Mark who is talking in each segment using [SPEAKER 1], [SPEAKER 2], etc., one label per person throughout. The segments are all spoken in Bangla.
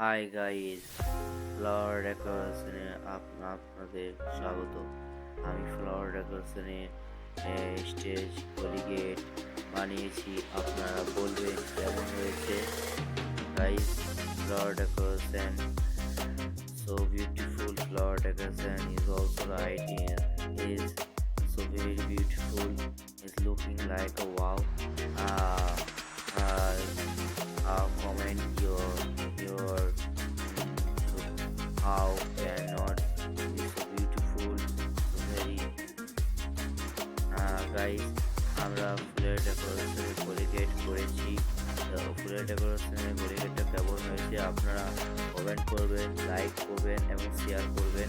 [SPEAKER 1] হাই গাইস, ফ্লাওয়ার ডেকোরেশনে আপনাদের স্বাগত। আমি ফ্লাওয়ার ডেকোরেশনে স্টেজ পলিগেট বানিয়েছি। আপনারা বলবেন কেমন হয়েছে। Guys, flower decoration so beautiful. Flower decoration is also the idea is so very beautiful. It's looking like a wow. uh, uh, Comment your how cannot be so beautiful, so very guys, আমরা ফুলের ডেকোরেশনের পলিগেট করেছি। তো ফুলের ডেকোরেশনের পলিগেটটা কেমন হয়েছে আপনারা কমেন্ট করবেন, লাইক করবেন এবং শেয়ার করবেন।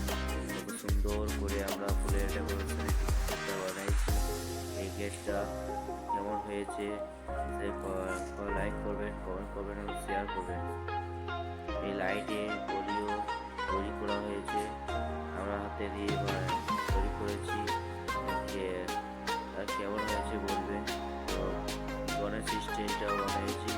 [SPEAKER 1] কত সুন্দর করে আমরা ফুলের ডেকোরেশনের বানাইছি। এই গেটটা কেমন হয়েছে সে লাইক করবেন, কমেন্ট করবেন এবং শেয়ার করবেন। এই লাইটে বলিও তৈরি করা হয়েছে, আমরা হাতে দিয়ে তৈরি করেছি। কেমন হয়েছে বলবেন। তো গণেশ স্টেজটাও বানিয়েছি।